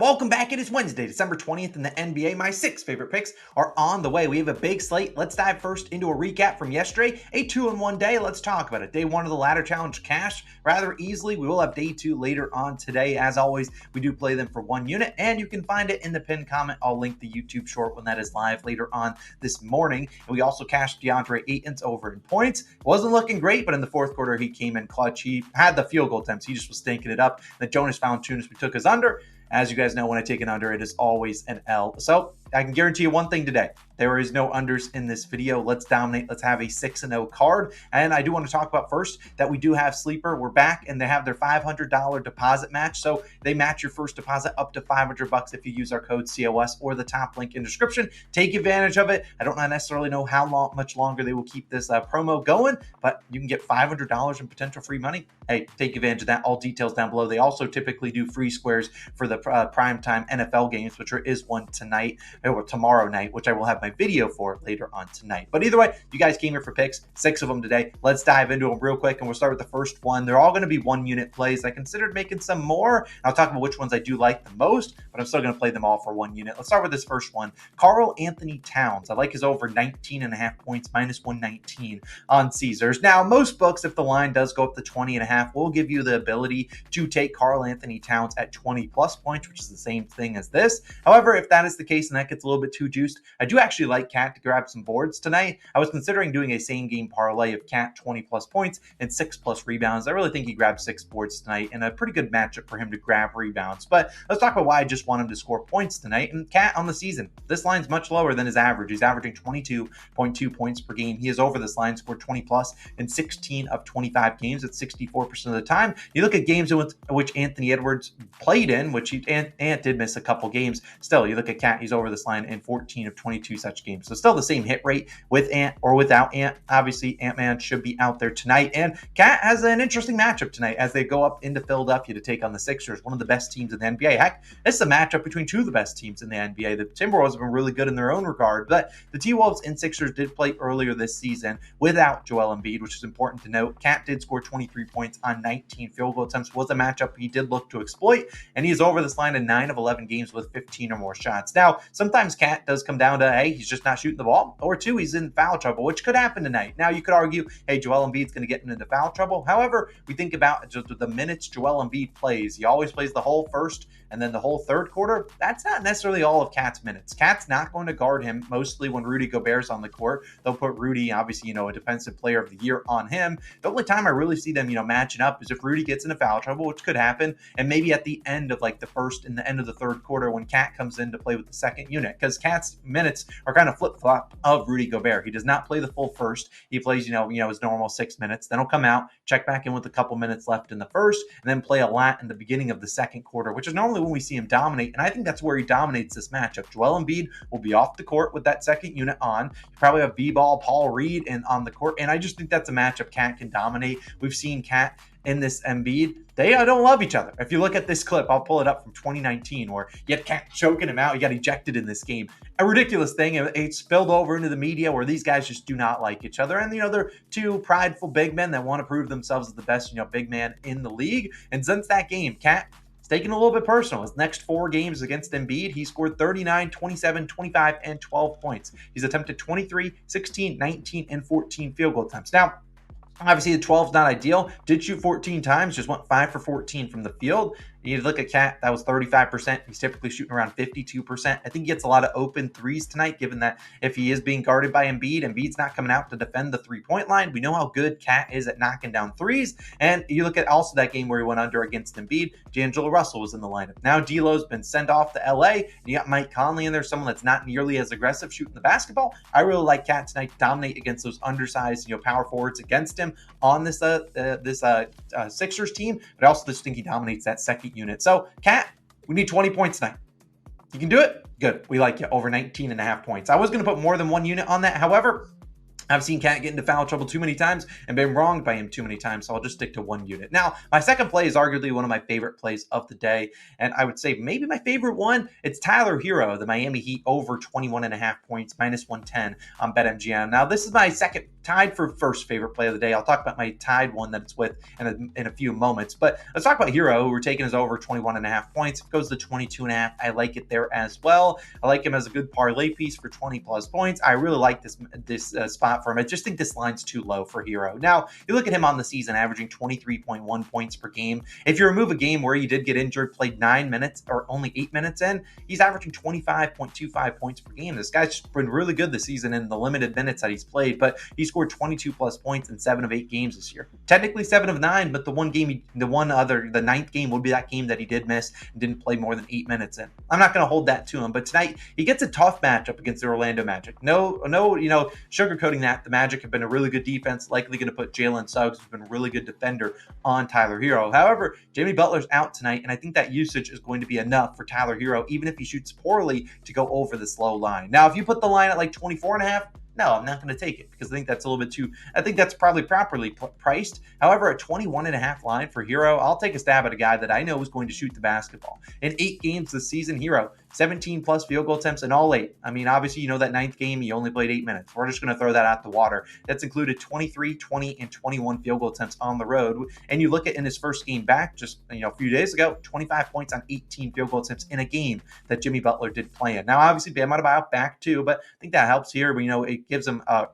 Welcome back. It is Wednesday, December 20th in the NBA. My 6 favorite picks are on the way. We have a big slate. Let's dive first into a recap from yesterday, a 2-in-1 day. Let's talk about it. Day 1 of the ladder challenge cashed rather easily. We will have day 2 later on today. As always, we do play them for 1 unit, and you can find it in the pinned comment. I'll link the YouTube short when that is live later on this morning. And we also cashed DeAndre Ayton's over in points. It wasn't looking great, but in the fourth quarter, he came in clutch. He had the field goal attempts. He just was stinking it up. The Jonas Valanciunas, we took his under. As you guys know, when I take an under, it is always an L. So I can guarantee you one thing today. There is no unders in this video. Let's dominate. Let's have a 6-0 card. And I do want to talk about first that we do have Sleeper. We're back, and they have their $500 deposit match. So they match your first deposit up to $500 if you use our code COS or the top link in description. Take advantage of it. I don't necessarily know how much longer they will keep this promo going, but you can get $500 in potential free money. Hey, take advantage of that. All details down below. They also typically do free squares for the primetime NFL games, which is one tonight or tomorrow night, which I will have my video for later on tonight. But either way, you guys came here for picks, 6 of them today. Let's dive into them real quick, and we'll start with the first one. They're all going to be 1-unit plays. I considered making some more. I'll talk about which ones I do like the most, but I'm still going to play them all for 1 unit. Let's start with this first one. Karl Anthony Towns. I like his over 19.5 points, -119 on Caesars. Now, most books, if the line does go up to 20.5, will give you the ability to take Karl Anthony Towns at 20+ points, which is the same thing as this. However, if that is the case and that gets a little bit too juiced, I do actually like Cat to grab some boards tonight. I was considering doing a same game parlay of Cat 20+ points and 6+ rebounds. I really think he grabbed 6 boards tonight, and a pretty good matchup for him to grab rebounds. But let's talk about why I just want him to score points tonight. And Cat on the season, this line's much lower than his average. He's averaging 22.2 points per game. He is over this line, scored 20+ in 16 of 25 games at 64% of the time. You look at games in which Anthony Edwards played in, which Ant did miss a couple games. Still, you look at Cat, he's over this line in 14 of 22 such games. So still the same hit rate with Ant or without Ant. Obviously, Ant-Man should be out there tonight. And Cat has an interesting matchup tonight as they go up into Philadelphia to take on the Sixers, one of the best teams in the NBA. Heck, this is a matchup between 2 of the best teams in the NBA. The Timberwolves have been really good in their own regard, but the T-Wolves and Sixers did play earlier this season without Joel Embiid, which is important to note. Cat did score 23 points on 19 field goal attempts. Was a matchup he did look to exploit, and he's over this line in 9 of 11 games with 15 or more shots. Now, sometimes Cat does come down to, hey, he's just not shooting the ball, or 2, he's in foul trouble, which could happen tonight. Now, you could argue, hey, Joel Embiid's going to get into foul trouble. However, we think about just the minutes Joel Embiid plays. He always plays the whole first and then the whole third quarter. That's not necessarily all of Cat's minutes. Cat's not going to guard him mostly when Rudy Gobert's on the court. They'll put Rudy, obviously, a defensive player of the year on him. The only time I really see them, matching up is if Rudy gets into foul trouble, which could happen, and maybe at the end of like the first and the end of the third quarter when Cat comes in to play with the second unit, because Cat's minutes are kind of flip-flop of Rudy Gobert. He does not play the full first. He plays, his normal 6 minutes. Then he'll come out, check back in with a couple minutes left in the first, and then play a lot in the beginning of the second quarter, which is normally when we see him dominate. And I think that's where he dominates this matchup. Joel Embiid will be off the court with that second unit on. You probably have B-Ball, Paul Reed on the court. And I just think that's a matchup Cat can dominate. We've seen Cat in this Embiid, they don't love each other. If you look at this clip, I'll pull it up from 2019 where you had Cat choking him out. He got ejected in this game. A ridiculous thing. It spilled over into the media where these guys just do not like each other. And, they're 2 prideful big men that want to prove themselves as the best, big man in the league. And since that game, Cat it's taken a little bit personal. His next 4 games against Embiid, he scored 39, 27, 25, and 12 points. He's attempted 23, 16, 19, and 14 field goal attempts. Now, obviously, the 12 is not ideal. Did shoot 14 times, just went 5 for 14 from the field. You look at Cat, that was 35%. He's typically shooting around 52%. I think he gets a lot of open threes tonight, given that if he is being guarded by Embiid, Embiid's not coming out to defend the 3-point line. We know how good Cat is at knocking down threes. And you look at also that game where he went under against Embiid, D'Angelo Russell was in the lineup. Now D'Lo's been sent off to LA. And you got Mike Conley in there, someone that's not nearly as aggressive shooting the basketball. I really like Cat tonight to dominate against those undersized, power forwards against him on this Sixers team. But I also just think he dominates that second unit. So, Cat, we need 20 points tonight. You can do it? Good. We like you. Over 19.5 points. I was going to put more than 1 unit on that. However, I've seen Cat get into foul trouble too many times and been wronged by him too many times, so I'll just stick to 1 unit. Now, my second play is arguably one of my favorite plays of the day, and I would say maybe my favorite one. It's Tyler Hero, the Miami Heat over 21.5 points, -110 on BetMGM. Now, this is my second tied for first favorite play of the day. I'll talk about my tied one that it's with in a few moments. But let's talk about Hero, who we're taking as over 21.5 points. If it goes to 22.5, I like it there as well. I like him as a good parlay piece for 20 plus points. I really like this spot for him. I just think this line's too low for Hero. Now, you look at him on the season, averaging 23.1 points per game. If you remove a game where he did get injured, played 9 minutes or only 8 minutes in, he's averaging 25.25 points per game. This guy's been really good this season in the limited minutes that he's played, but he scored 22 plus points in 7 of 8 games this year. Technically 7 of 9, but the ninth game would be that game that he did miss and didn't play more than 8 minutes in. I'm not going to hold that to him, but tonight he gets a tough matchup against the Orlando Magic. No, sugarcoating that. The Magic have been a really good defense, likely going to put Jalen Suggs, who's been a really good defender, on Tyler Hero. However, Jimmy Butler's out tonight, and I think that usage is going to be enough for Tyler Hero, even if he shoots poorly, to go over this low line. Now, if you put the line at like 24.5, no, I'm not going to take it because I think that's a little bit too, I think that's probably properly priced. However, a 21.5 line for Hero, I'll take a stab at a guy that I know is going to shoot the basketball. In 8 games this season, Hero, 17 plus field goal attempts in all 8. I mean, obviously, that 9th game, he only played 8 minutes. We're just going to throw that out the water. That's included 23, 20, and 21 field goal attempts on the road. And you look at in his first game back just, a few days ago, 25 points on 18 field goal attempts in a game that Jimmy Butler did play in. Now, obviously, Bam might have back too, but I think that helps here. But, it gives him, a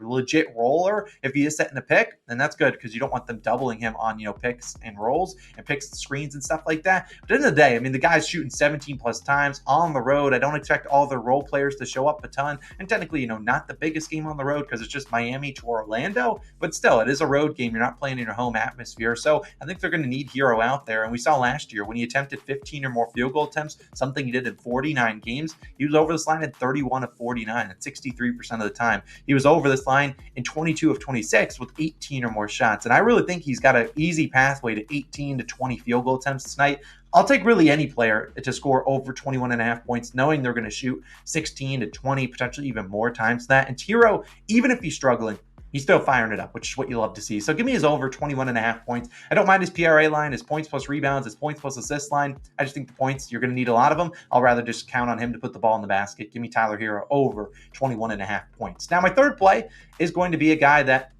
legit roller. If he is setting a pick, then that's good because you don't want them doubling him on, picks and rolls and picks and screens and stuff like that. But at the end of the day, I mean, the guy's shooting 17 plus times on the road. I don't expect all the role players to show up a ton. And technically, not the biggest game on the road because it's just Miami to Orlando, but still, it is a road game. You're not playing in your home atmosphere. So I think they're going to need Hero out there. And we saw last year when he attempted 15 or more field goal attempts, something he did in 49 games, he was over this line at 31 of 49 at 63% of the time. He was over this line in 22 of 26 with 18 or more shots. And I really think he's got an easy pathway to 18 to 20 field goal attempts tonight. I'll take really any player to score over 21.5 points, knowing they're going to shoot 16 to 20, potentially even more times than that. And Hero, even if he's struggling, he's still firing it up, which is what you love to see. So give me his over 21.5 points. I don't mind his PRA line, his points plus rebounds, his points plus assist line. I just think the points, you're going to need a lot of them. I'll rather just count on him to put the ball in the basket. Give me Tyler Hero over 21.5 points. Now, my third play is going to be a guy that,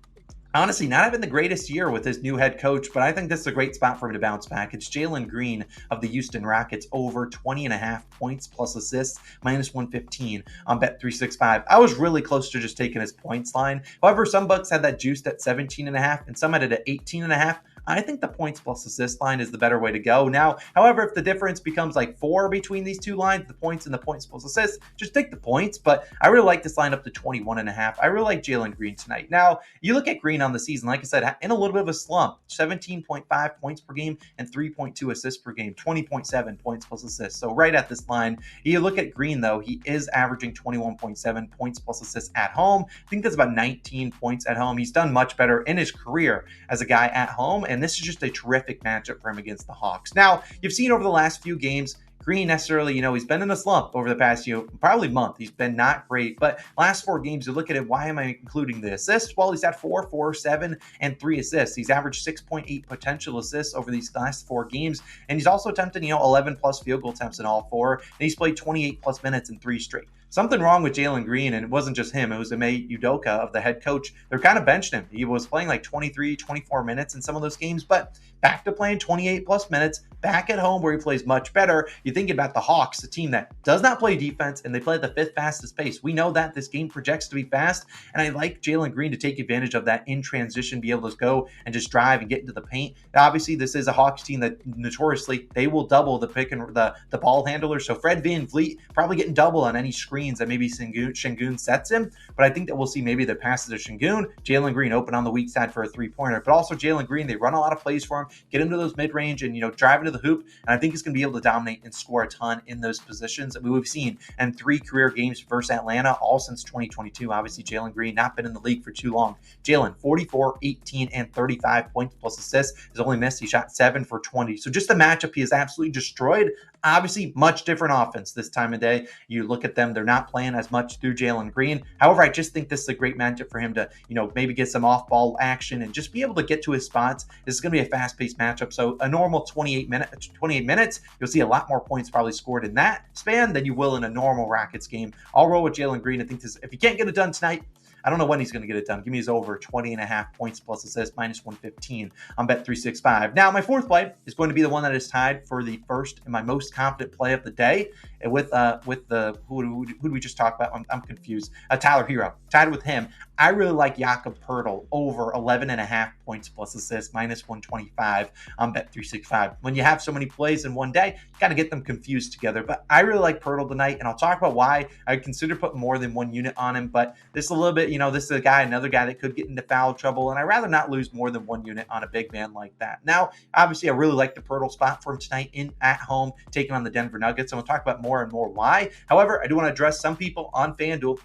honestly, not having the greatest year with his new head coach, but I think this is a great spot for him to bounce back. It's Jalen Green of the Houston Rockets, over 20.5 points plus assists, minus 115 on Bet365. I was really close to just taking his points line. However, some books had that juiced at 17.5 and some had it at 18.5. I think the points plus assist line is the better way to go. Now, however, if the difference becomes like 4 between these two lines, the points and the points plus assists, just take the points. But I really like this line up to 21.5. I really like Jalen Green tonight. Now, you look at Green on the season, like I said, in a little bit of a slump, 17.5 points per game and 3.2 assists per game, 20.7 points plus assists. So right at this line, you look at Green, though, he is averaging 21.7 points plus assists at home. I think that's about 19 points at home. He's done much better in his career as a guy at home, and this is just a terrific matchup for him against the Hawks. Now, you've seen over the last few games, Green necessarily, he's been in a slump over the past, probably month. He's been not great, but last 4 games, you look at it, why am I including the assists? Well, he's had 4, 4, 7, and 3 assists. He's averaged 6.8 potential assists over these last 4 games, and he's also attempted, 11 plus field goal attempts in all 4, and he's played 28 plus minutes in 3 straight. Something wrong with Jalen Green, and it wasn't just him. It was Ime Udoka of the head coach. They're kind of benched him. He was playing like 23, 24 minutes in some of those games, but back to playing 28 plus minutes, back at home where he plays much better. You think about the Hawks, a team that does not play defense, and they play at the 5th fastest pace. We know that this game projects to be fast, and I like Jalen Green to take advantage of that in transition, be able to go and just drive and get into the paint. Obviously, this is a Hawks team that notoriously, they will double the pick and the ball handler. So Fred VanVleet probably getting double on any screens that maybe Şengün sets him. But I think that we'll see maybe the passes to Şengün, Jalen Green open on the weak side for a 3-pointer. But also Jalen Green, they run a lot of plays for him, get him to those mid-range and, drive into the hoop. And I think he's going to be able to dominate and score a ton in those positions that we've seen in 3 career games versus Atlanta, all since 2022. Obviously, Jalen Green not been in the league for too long. Jalen, 44, 18, and 35 points plus assists. His only miss, he shot 7 for 20. So just the matchup, he is absolutely destroyed. Obviously, much different offense this time of day. You look at them, they're not playing as much through Jalen Green. However, I just think this is a great matchup for him to, maybe get some off-ball action and just be able to get to his spots. This is going to be a fast-paced matchup. So a normal 28 minutes, you'll see a lot more points probably scored in that span than you will in a normal Rockets game. I'll roll with Jalen Green. I think this, if you can't get it done tonight, I don't know when he's going to get it done. Give me his over 20.5 points plus assists, -115 on Bet365. Now, my fourth play is going to be the one that is tied for the first and my most confident play of the day with the who did we just talk about? I'm confused. Tyler Hero, tied with him. I really like Jakob Poeltl over 11.5 points plus assists, -125 on Bet365. When you have so many plays in one day, you got to get them confused together. But I really like Poeltl tonight, and I'll talk about why I consider putting more than one unit on him. But this is a little bit, this is another guy that could get into foul trouble, and I'd rather not lose more than one unit on a big man like that. Now, obviously, I really like the Poeltl spot for him tonight at home, taking on the Denver Nuggets, and we'll talk about more and more why. However, I do want to address some people on FanDuel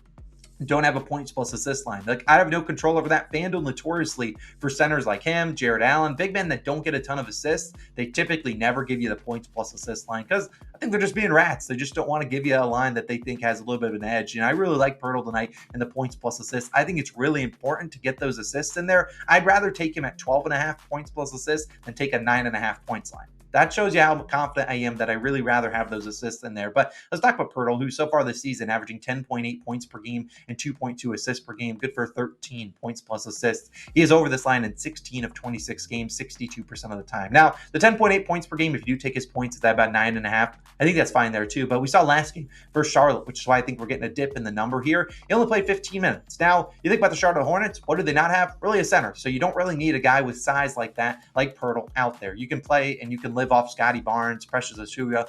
don't have a points plus assist line. Like, I have no control over that. FanDuel notoriously, for centers like him, Jared Allen, big men that don't get a ton of assists, they typically never give you the points plus assist line because I think they're just being rats. They just don't want to give you a line that they think has a little bit of an edge. I really like Poeltl tonight and the points plus assists. I think it's really important to get those assists in there. I'd rather take him at 12.5 points plus assists than take a 9.5 points line. That shows you how confident I am that I really rather have those assists in there. But let's talk about Poeltl, who so far this season averaging 10.8 points per game and 2.2 assists per game, good for 13 points plus assists. He is over this line in 16 of 26 games, 62% of the time. Now, the 10.8 points per game, if you do take his points, is that about 9.5? I think that's fine there too. But we saw last game versus Charlotte, which is why I think we're getting a dip in the number here. He only played 15 minutes. Now, you think about the Charlotte Hornets, what do they not have? Really a center. So you don't really need a guy with size like that, like Poeltl, out there. You can play and you can live off Scotty Barnes, Precious Achiuwa,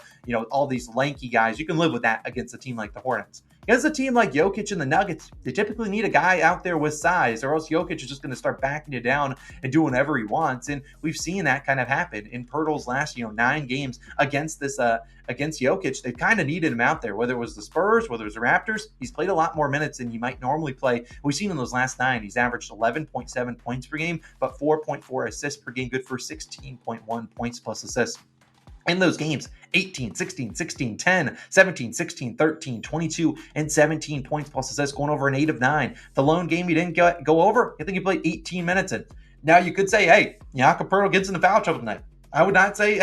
all these lanky guys. You can live with that against a team like the Hornets. Against a team like Jokic and the Nuggets, they typically need a guy out there with size, or else Jokic is just going to start backing you down and doing whatever he wants. And we've seen that kind of happen in Poeltl's last, 9 games against Jokic. They kind of needed him out there, whether it was the Spurs, whether it was the Raptors. He's played a lot more minutes than you might normally play. We've seen in those last 9, he's averaged 11.7 points per game, but 4.4 assists per game, good for 16.1 points plus assists. In those games, 18, 16, 16, 10, 17, 16, 13, 22, and 17 points plus assists, going over an 8 of 9. The lone game you didn't go over, I think you played 18 minutes in. Now you could say, hey, Jakob Poeltl gets in the foul trouble tonight. I would say,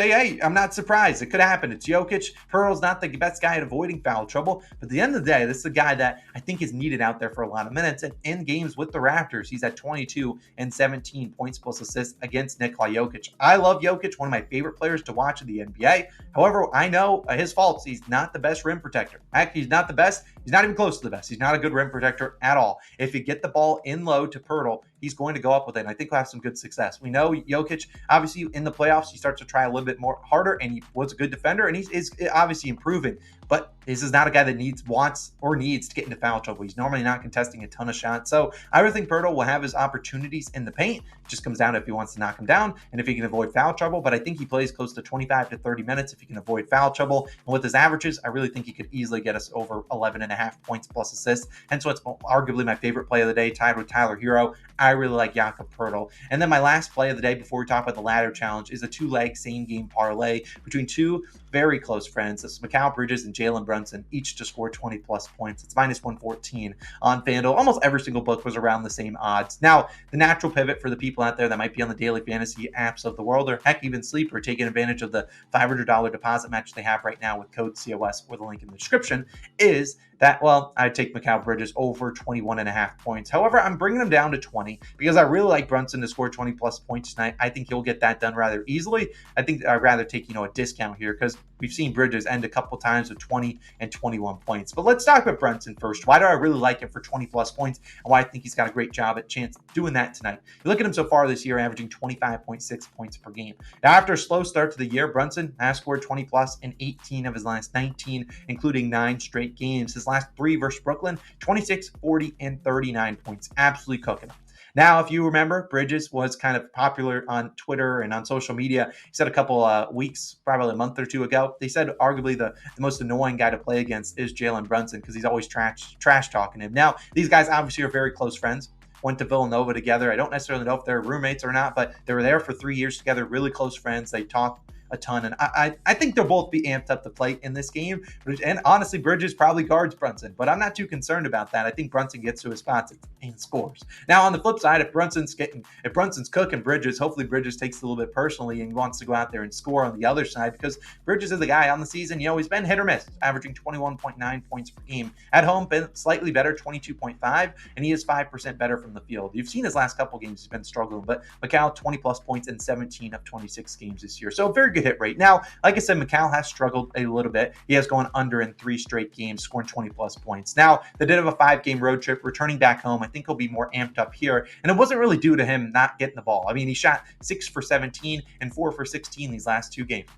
hey, I'm not surprised. It could happen. It's Jokic. Poeltl's not the best guy at avoiding foul trouble. But at the end of the day, this is a guy that I think is needed out there for a lot of minutes. And in games with the Raptors, he's at 22 and 17 points plus assists against Nikola Jokic. I love Jokic, one of my favorite players to watch in the NBA. However, I know his faults. He's not the best rim protector. He's not the best. He's not even close to the best. He's not a good rim protector at all. If you get the ball in low to Poeltl, he's going to go up with it. And I think he'll have some good success. We know Jokic, obviously, in the playoffs, he starts to try a little bit more harder, and he was a good defender, and he's obviously improving. But this is not a guy that wants to get into foul trouble. He's normally not contesting a ton of shots. So I really think Poeltl will have his opportunities in the paint. It just comes down to if he wants to knock him down and if he can avoid foul trouble. But I think he plays close to 25 to 30 minutes if he can avoid foul trouble. And with his averages, I really think he could easily get us over 11.5 points plus assists. Hence what's arguably my favorite play of the day, tied with Tyler Hero. I really like Jakob Poeltl. And then my last play of the day before we talk about the ladder challenge is a 2-leg same game parlay between two very close friends. It's Mikal Bridges and Jalen Brunson, each to score 20 plus points. It's -114 on FanDuel. Almost every single book was around the same odds. Now, the natural pivot for the people out there that might be on the daily fantasy apps of the world, or heck, even Sleeper, taking advantage of the $500 deposit match they have right now with code COS, or the link in the description, is that, I take Mikal Bridges over 21.5 points. However, I'm bringing him down to 20 because I really like Brunson to score 20 plus points tonight. I think he'll get that done rather easily. I think I'd rather take, a discount here because we've seen Bridges end a couple times with 20 and 21 points. But let's talk about Brunson first. Why do I really like him for 20 plus points and why I think he's got a great job at chance doing that tonight? You look at him so far this year, averaging 25.6 points per game. Now, after a slow start to the year, Brunson has scored 20 plus in 18 of his last 19, including 9 straight games. His last 3 versus Brooklyn, 26, 40, and 39 points. Absolutely cooking them. Now, if you remember, Bridges was kind of popular on Twitter and on social media. He said a couple weeks, probably a month or two ago, they said arguably the most annoying guy to play against is Jalen Brunson because he's always trash talking him. Now, these guys obviously are very close friends. Went to Villanova together. I don't necessarily know if they're roommates or not, but they were there for 3 years together, really close friends. They talk a ton, and I think they'll both be amped up to play in this game. And honestly, Bridges probably guards Brunson, but I'm not too concerned about that. I think Brunson gets to his spots. and scores. Now, on the flip side, if Brunson's cooking Bridges, hopefully Bridges takes it a little bit personally and wants to go out there and score on the other side, because Bridges is the guy on the season. He's been hit or miss, averaging 21.9 points per game. At home, been slightly better, 22.5, and he is 5% better from the field. You've seen his last couple games, he's been struggling, but Macau, 20 plus points in 17 of 26 games this year. So a very good hit rate. Now, like I said, Macau has struggled a little bit. He has gone under in 3 straight games, scoring 20 plus points. Now, they did have a 5-game road trip, returning back home. I think he'll be more amped up here. And it wasn't really due to him not getting the ball. I mean, he shot 6 for 17 and 4 for 16 these last 2 games.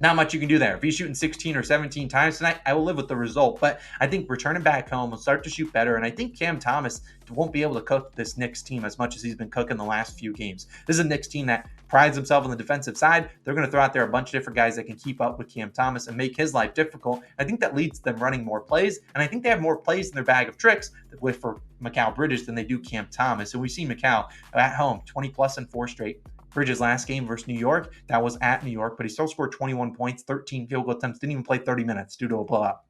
Not much you can do there. If he's shooting 16 or 17 times tonight, I will live with the result. But I think returning back home will start to shoot better. And I think Cam Thomas won't be able to cook this Knicks team as much as he's been cooking the last few games. This is a Knicks team that prides himself on the defensive side. They're going to throw out there a bunch of different guys that can keep up with Cam Thomas and make his life difficult. I think that leads to them running more plays. And I think they have more plays in their bag of tricks for Macau Bridges than they do Cam Thomas. And we see Macau at home, 20 plus in 4 straight. Bridges' last game versus New York, that was at New York, but he still scored 21 points, 13 field goal attempts, didn't even play 30 minutes due to a blowout.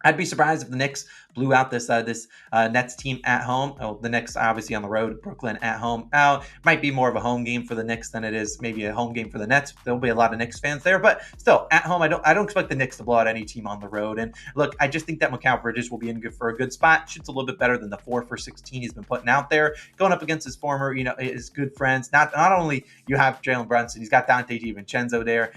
I'd be surprised if the Knicks blew out this Nets team at home. Oh, the Knicks obviously on the road, Brooklyn at home. Now, it might be more of a home game for the Knicks than it is maybe a home game for the Nets. There'll be a lot of Knicks fans there, but still, at home, I don't expect the Knicks to blow out any team on the road. And look, I just think that Macau Bridges will be in for a good spot. Shoots a little bit better than the 4 for 16 he's been putting out there. Going up against his former, his good friends. Not only you have Jalen Brunson, he's got Dante DiVincenzo there,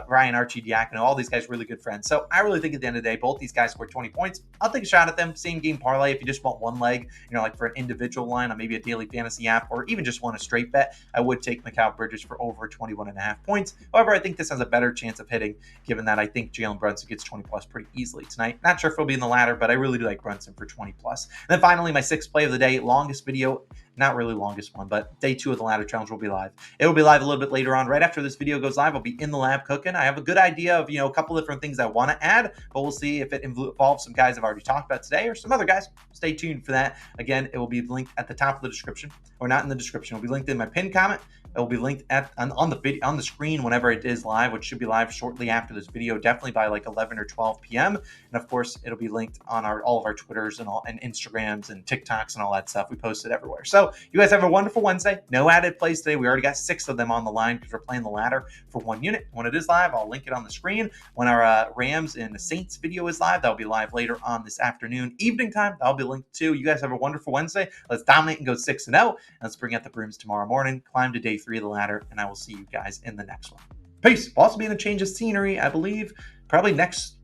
Ryan Arcidiacono, all these guys really good friends. So I really think at the end of the day, both these guys scored 20 points. I'll take a shot at them. Same game parlay if you just want one leg, like for an individual line on maybe a daily fantasy app, or even just want a straight bet. I would take Macau Bridges for over 21.5 points. However, I think this has a better chance of hitting, given that I think Jalen Brunson gets 20 plus pretty easily tonight. Not sure if he'll be in the ladder, but I really do like Brunson for 20 plus. And then finally, my 6th play of the day, longest video. Not really longest one, but day 2 of the ladder challenge will be live. It will be live a little bit later on. Right after this video goes live, I'll be in the lab cooking. I have a good idea of, a couple different things I want to add, but we'll see if it involves some guys I've already talked about today or some other guys. Stay tuned for that. Again, it will be linked at the top of the description, or not in the description. It will be linked in my pinned comment. It will be linked on the screen whenever it is live, which should be live shortly after this video, definitely by like 11 or 12 p.m. And of course, it'll be linked on all of our Twitters and Instagrams and TikToks and all that stuff. We post it everywhere. So you guys have a wonderful Wednesday. No added plays today. We already got 6 of them on the line because we're playing the ladder for 1 unit. When it is live, I'll link it on the screen. When our Rams and the Saints video is live, that'll be live later on this afternoon, evening time. That'll be linked too. You guys have a wonderful Wednesday. Let's dominate and go 6-0. And let's bring out the brooms tomorrow morning. Climb to day 3 of the ladder, and I will see you guys in the next one. Peace. We'll also be in a change of scenery, I believe. Probably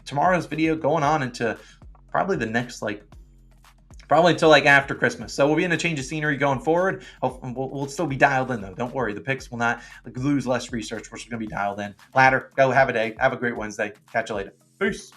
tomorrow's video going on into probably the next probably until after Christmas. So we'll be in a change of scenery going forward. We'll still be dialed in though. Don't worry. The picks will not lose less research. We're just going to be dialed in. Ladder, go have a day. Have a great Wednesday. Catch you later. Peace.